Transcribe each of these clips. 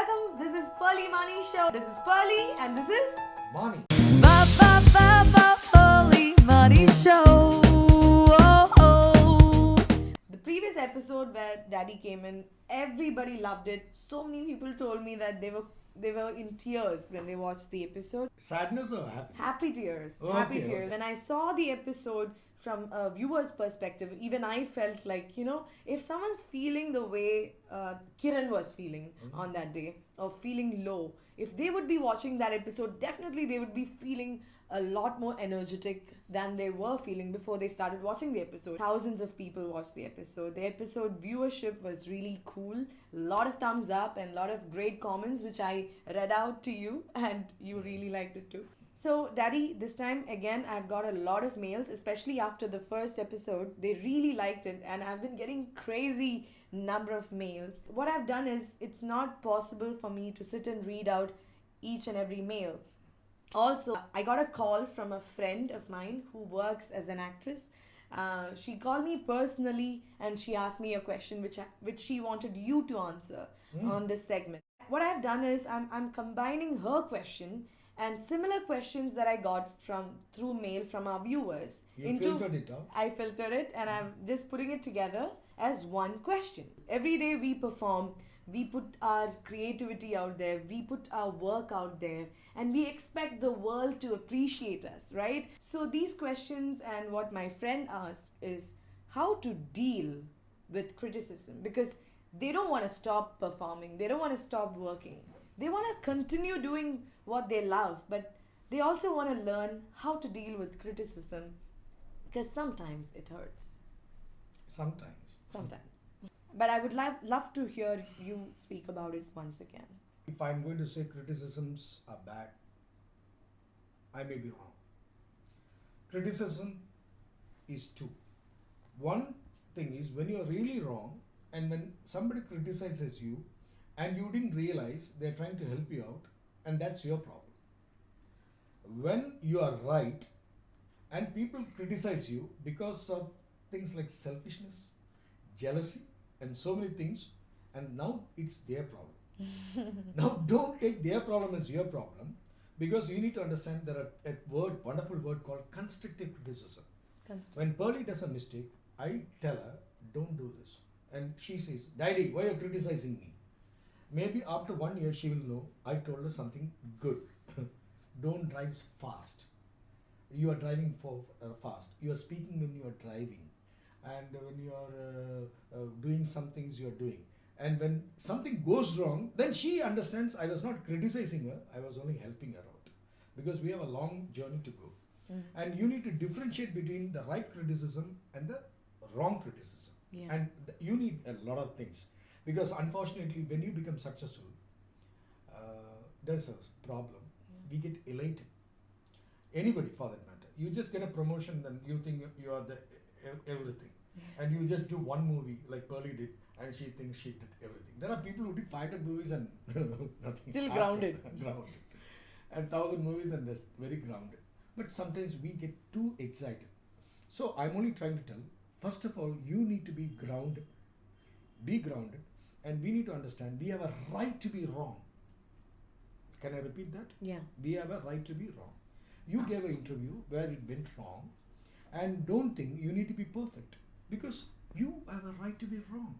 Welcome. This is Pearly Mani Show. This is Pearly and this is Mani. Pearly Mani Show. The previous episode where Daddy came in, everybody loved it. So many people told me that they were in tears when they watched the episode. Sadness or happy? Happy tears. Okay, Happy tears. okay. When I saw the episode from a viewer's perspective, even I felt like, if someone's feeling the way Kiran was feeling on that day, or feeling low, if they would be watching that episode, definitely they would be feeling a lot more energetic than they were feeling before they started watching the episode. Thousands of people watched the episode. The episode viewership was really cool. A lot of thumbs up and a lot of great comments, which I read out to you, and you really liked it too. So, Daddy, this time again, I've got a lot of mails, especially after the first episode. They really liked it, and I've been getting crazy number of mails. What I've done is, it's not possible for me to sit and read out each and every mail. Also, I got a call from a friend of mine who works as an actress. She called me personally and she asked me a question which she wanted you to answer on this segment. What I've done is I'm combining her question and similar questions that I got through mail from our viewers. Filtered it out? I filtered it and I'm just putting it together as one question. Every day we perform, we put our creativity out there, we put our work out there, and we expect the world to appreciate us, right? So these questions and what my friend asked is how to deal with criticism, because they don't want to stop performing, they don't want to stop working. They want to continue doing what they love, but they also want to learn how to deal with criticism, because sometimes it hurts. Sometimes. But I would love to hear you speak about it once again. If I'm going to say criticisms are bad, I may be wrong. Criticism is two. One thing is when you're really wrong and when somebody criticizes you and you didn't realize they're trying to help you out, and that's your problem. When you are right and people criticize you because of things like selfishness, jealousy, and so many things, and now it's their problem. Now don't take their problem as your problem, because you need to understand there are a wonderful word called constructive criticism. When Pearly does a mistake, I tell her, don't do this. And she says, Daddy, why are you criticizing me? Maybe after 1 year she will know I told her something good. Don't drive fast. You are driving fast. You are speaking when you are driving. And when you are doing some things you are doing. And when something goes wrong, then she understands I was not criticizing her, I was only helping her out. Because we have a long journey to go. And you need to differentiate between the right criticism and the wrong criticism. Yeah. And you need a lot of things. Because unfortunately, when you become successful, there's a problem. We get elated. Anybody for that matter. You just get a promotion, then you think you are the everything. And you just do one movie like Pearly did, and she thinks she did everything. There are people who did 500 movies and nothing. Still grounded. And 1,000 movies and they're very grounded. But sometimes we get too excited. So I'm only trying to tell, first of all, you need to be grounded. Be grounded. And we need to understand we have a right to be wrong. Can I repeat that? Yeah. We have a right to be wrong. You gave an interview where it went wrong, and don't think you need to be perfect, because you have a right to be wrong.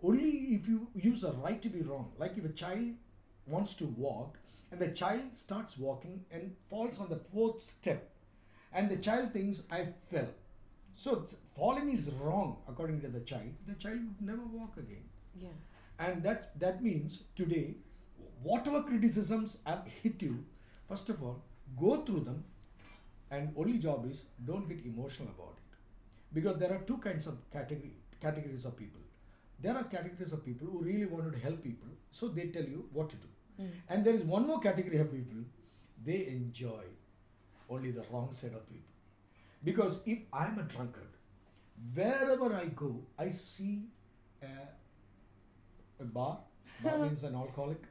Only if you use a right to be wrong, like if a child wants to walk and the child starts walking and falls on the 4th step and the child thinks I fell. So falling is wrong according to the child would never walk again. Yeah. And that means today, whatever criticisms have hit you, first of all, go through them, and only job is don't get emotional about it. Because there are two kinds of categories of people. There are categories of people who really wanted to help people, so they tell you what to do. And there is one more category of people, they enjoy only the wrong side of people. Because if I'm a drunkard, wherever I go, I see a bar means an alcoholic.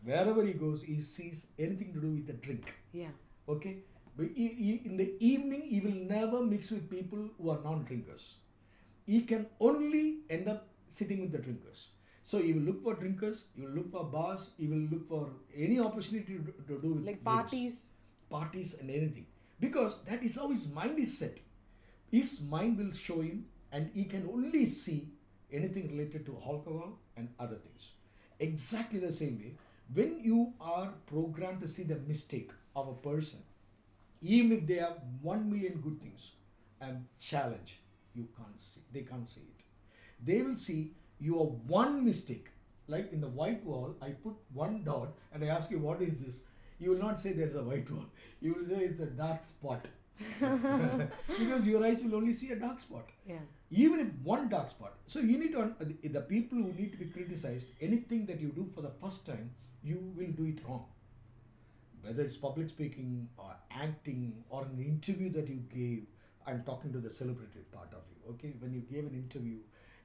Wherever he goes, he sees anything to do with the drink. Yeah. Okay? But in the evening, he will never mix with people who are non-drinkers. He can only end up sitting with the drinkers. So he will look for drinkers, he will look for bars, he will look for any opportunity to do with Like drinks, parties and anything. Because that is how his mind is set. His mind will show him, and he can only see anything related to alcohol and other things. Exactly the same way, when you are programmed to see the mistake of a person, even if they have 1 million good things and challenge, they can't see it. They will see your one mistake. Like in the white wall, I put one dot and I ask you, what is this? You will not say there's a white wall. You will say it's a dark spot. Because your eyes will only see a dark spot. Yeah. Even if one dark spot. So you need to, the people who need to be criticized, anything that you do for the first time, you will do it wrong. Whether it's public speaking or acting or an interview that you gave, I'm talking to the celebrated part of you, okay? When you gave an interview,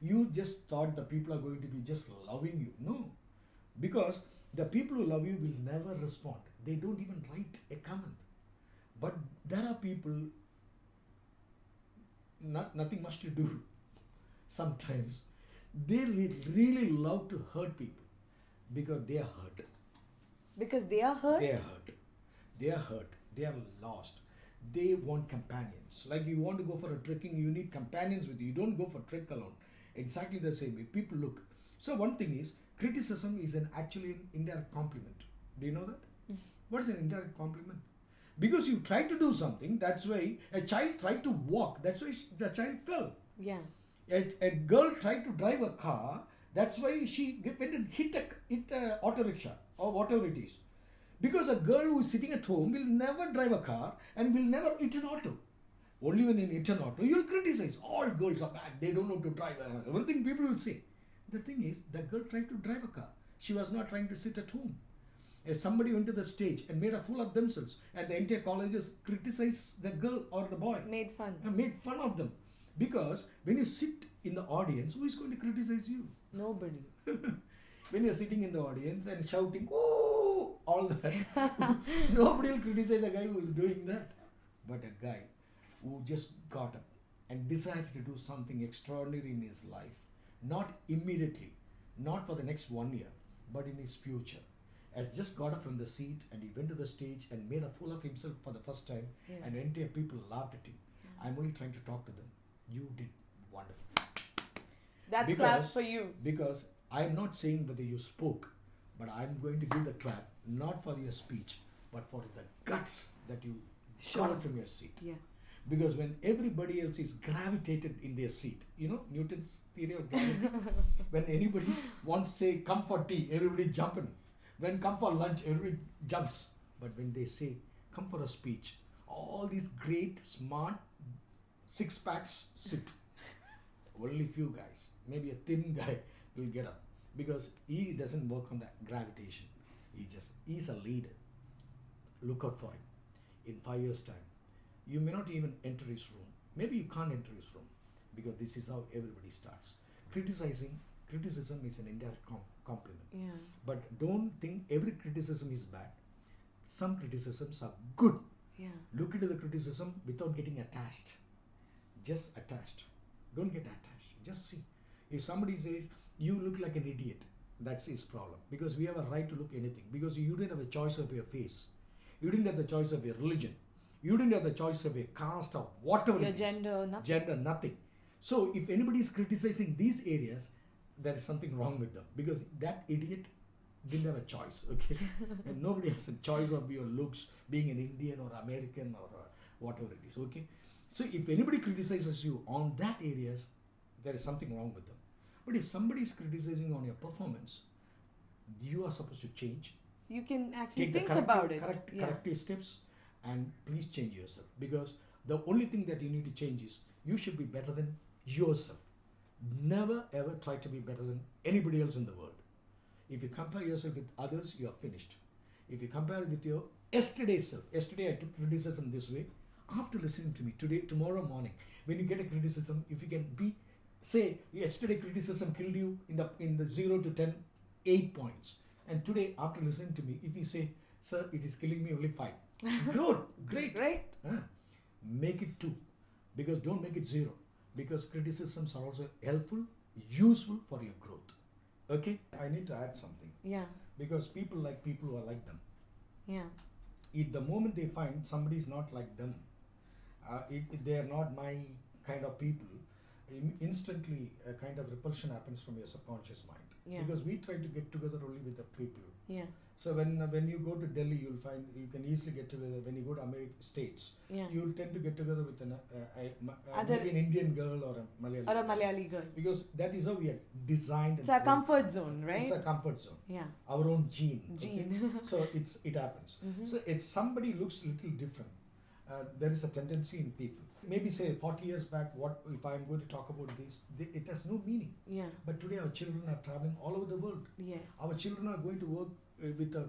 you just thought the people are going to be just loving you. No. Because the people who love you will never respond. They don't even write a comment. But there are people, nothing much to do. Sometimes they really love to hurt people because they are hurt. Because they are hurt? They are hurt. They are hurt. They are lost. They want companions. Like you want to go for a trekking, you need companions with you. You don't go for trek alone. Exactly the same way. People look. So one thing is, criticism is actually an indirect compliment. Do you know that? What is an indirect compliment? Because you tried to do something, that's why a child tried to walk, that's why the child fell. Yeah. A girl tried to drive a car, that's why she went and hit a auto rickshaw or whatever it is. Because a girl who is sitting at home will never drive a car and will never hit an auto. Only when you hit an auto, you will criticize. All girls are bad, they don't know to drive. Everything people will say. The thing is, the girl tried to drive a car. She was not trying to sit at home. If somebody went to the stage and made a fool of themselves, and the entire colleges criticized the girl or the boy. Made fun. And made fun of them. Because when you sit in the audience, who is going to criticize you? Nobody. When you're sitting in the audience and shouting, oh, all that, nobody will criticize a guy who is doing that. But a guy who just got up and decided to do something extraordinary in his life, not immediately, not for the next 1 year, but in his future, has just got up from the seat and he went to the stage and made a fool of himself for the first time, and entire people laughed at him. I'm only trying to talk to them. You did wonderful. That's claps for you. Because I'm not saying whether you spoke, but I'm going to give the clap not for your speech, but for the guts that you got up from your seat. Yeah. Because when everybody else is gravitated in their seat, you know, Newton's theory of gravity, when anybody wants to say, come for tea, everybody jumping. When come for lunch, everybody jumps. But when they say, come for a speech, all these great, smart, six-packs sit. Only few guys, maybe a thin guy will get up. Because he doesn't work on that gravitation. He's a leader. Look out for him. In 5 years' time, you may not even enter his room. Maybe you can't enter his room. Because this is how everybody starts. Criticism is an indirect compliment. Yeah. But don't think every criticism is bad. Some criticisms are good. Yeah. Look into the criticism without getting attached. Just attached. Don't get attached. Just see. If somebody says, you look like an idiot, that's his problem. Because we have a right to look anything. Because you didn't have a choice of your face. You didn't have the choice of your religion. You didn't have the choice of your caste or whatever Your it is. gender, nothing. Gender, nothing. So if anybody is criticizing these areas, there is something wrong with them. Because that idiot didn't have a choice, okay? And nobody has a choice of your looks, being an Indian or American or whatever it is, okay? So if anybody criticizes you on that areas, there is something wrong with them. But if somebody is criticizing on your performance, you are supposed to change. You can actually Take think the about it. corrective steps and please change yourself. Because the only thing that you need to change is you should be better than yourself. Never ever try to be better than anybody else in the world. If you compare yourself with others, you are finished. If you compare it with your yesterday's self, yesterday I took criticism this way. After listening to me, tomorrow morning, when you get a criticism, if you can say yesterday criticism killed you in the 0 to 10, 8 points. And today, after listening to me, if you say, sir, it is killing me only 5. Good, great. Make it 2. Because don't make it 0. Because criticisms are also helpful, useful for your growth. Okay, I need to add something Yeah. because people like people who are like them. Yeah. If the moment they find somebody is not like them, they are not my kind of people, instantly a kind of repulsion happens from your subconscious mind. Yeah. Because we try to get together only with the people. Yeah. So when you go to Delhi, you'll find you can easily get together. When you go to American states, Yeah. you'll tend to get together with Other- maybe an Indian girl or a Malayali. Or a Malayali girl. Because that is how we are designed. It's and a comfort zone, right? It's a comfort zone. Yeah. Our own gene. Gene. Okay? So it happens. Mhm. So if somebody looks a little different, there is a tendency in people. Maybe say 40 years back, what if I'm going to talk about this? It has no meaning. Yeah. But today our children are traveling all over the world. Yes. Our children are going to work with a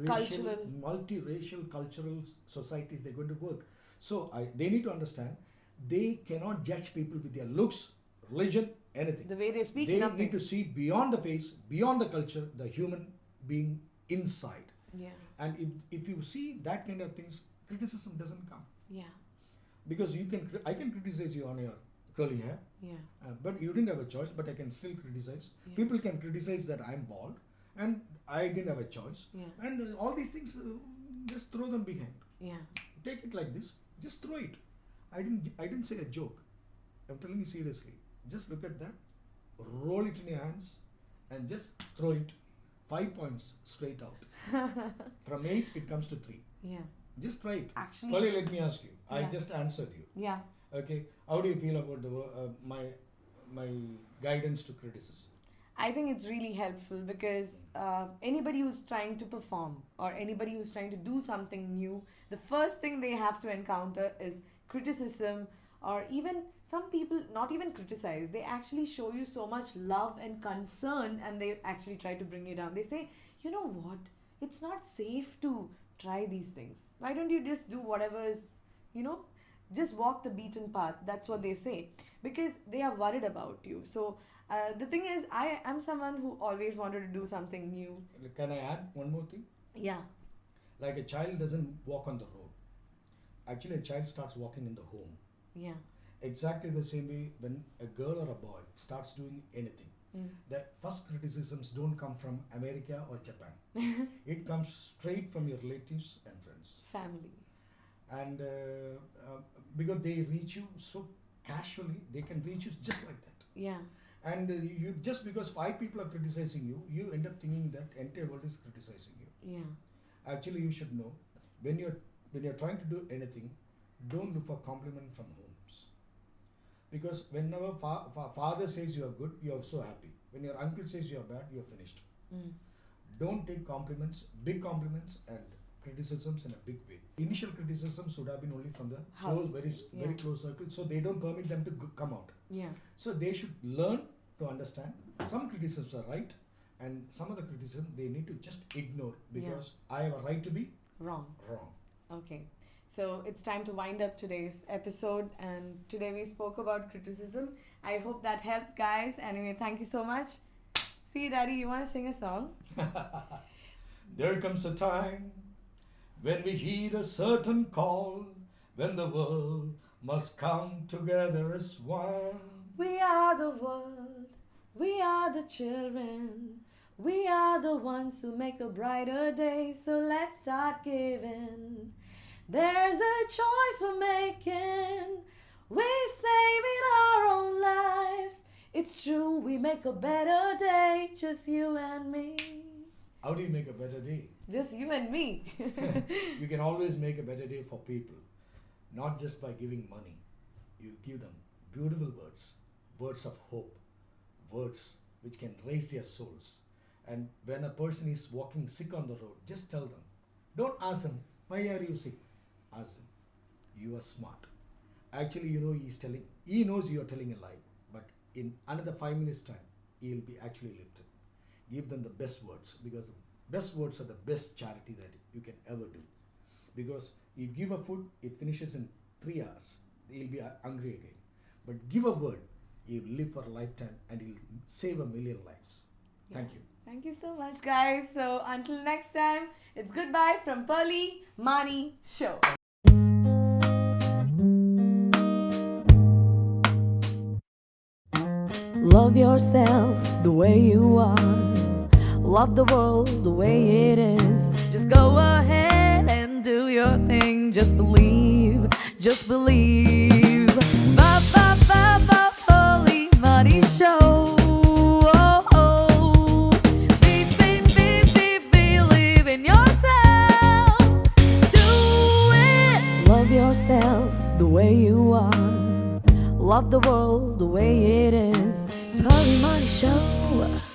Cultural. multiracial cultural societies. They're going to work. So they need to understand they cannot judge people with their looks, religion, anything. The way they speak, They nothing. need to see beyond the face, beyond the culture, the human being inside. Yeah. And if you see that kind of things, criticism doesn't come. Yeah. Because I can criticize you on your curly hair, Yeah. but you didn't have a choice, but I can still criticize. Yeah. People can criticize that I'm bald, and I didn't have a choice. Yeah. And all these things, just throw them behind. Yeah. Take it like this, just throw it. I didn't say a joke. I'm telling you seriously. Just look at that, roll it in your hands, and just throw it 5 points straight out. From 8, it comes to 3. Yeah. Just try it. Actually. Kali, let me ask you. I Yeah. just answered you. Yeah. Okay. How do you feel about my guidance to criticism? I think it's really helpful because anybody who's trying to perform or anybody who's trying to do something new, the first thing they have to encounter is criticism, or even some people not even criticize. They actually show you so much love and concern, and they actually try to bring you down. They say, you know what? It's not safe to try these things. Why don't you just do whatever is, just walk the beaten path. That's what they say, because they are worried about you. So the thing is, I am someone who always wanted to do something new. Can I add one more thing? Yeah. Like a child doesn't walk on the road. Actually, a child starts walking in the home. Yeah. Exactly the same way when a girl or a boy starts doing anything. The first criticisms don't come from America or Japan. It comes straight from your relatives and friends. Family. And because they reach you so casually, they can reach you just like that. Yeah. And you just because 5 people are criticizing you, you end up thinking that entire world is criticizing you. Yeah. Actually, you should know when you're trying to do anything, don't look for compliment from homes. Because whenever father says you are good, you are so happy. When your uncle says you are bad, you are finished. Don't take compliments, big compliments, and criticisms in a big way. Initial criticisms would have been only from the House. very close circle, so they don't permit them to come out. Yeah. So they should learn to understand some criticisms are right, and some of the criticism they need to just ignore because I have a right to be Wrong. wrong. Okay. So it's time to wind up today's episode, and today we spoke about criticism. I hope that helped, guys. Anyway, thank you so much. See, Daddy, you want to sing a song? There comes a time when we heed a certain call, when the world must come together as one. We are the world. We are the children. We are the ones who make a brighter day. So let's start giving. There's a choice we're making. We're saving our own lives. It's true, we make a better day. Just you and me. How do you make a better day? Just you and me. You can always make a better day for people, not just by giving money. You give them beautiful words, words of hope, words which can raise their souls. And when a person is walking sick on the road, just tell them. Don't ask them, why are you sick? Ask them, you are smart. Actually, he knows you are telling a lie, but in another 5 minutes time, he will be actually lifted. Give them the best words, because the best words are the best charity that you can ever do. Because you give a food, it finishes in 3 hours. He'll be hungry again. But give a word, he'll live for a lifetime and he'll save 1 million lives. Thank you. Thank you so much, guys. So until next time, it's goodbye from Pearly Mani Show. Love Love yourself the way you are. Love the world the way it is. Just go ahead and do your thing. Just believe, just believe. Ba ba ba ba holy money show. Oh, oh. Believe in yourself. Do it. Love yourself the way you are. Love the world the way it is. Holy money show.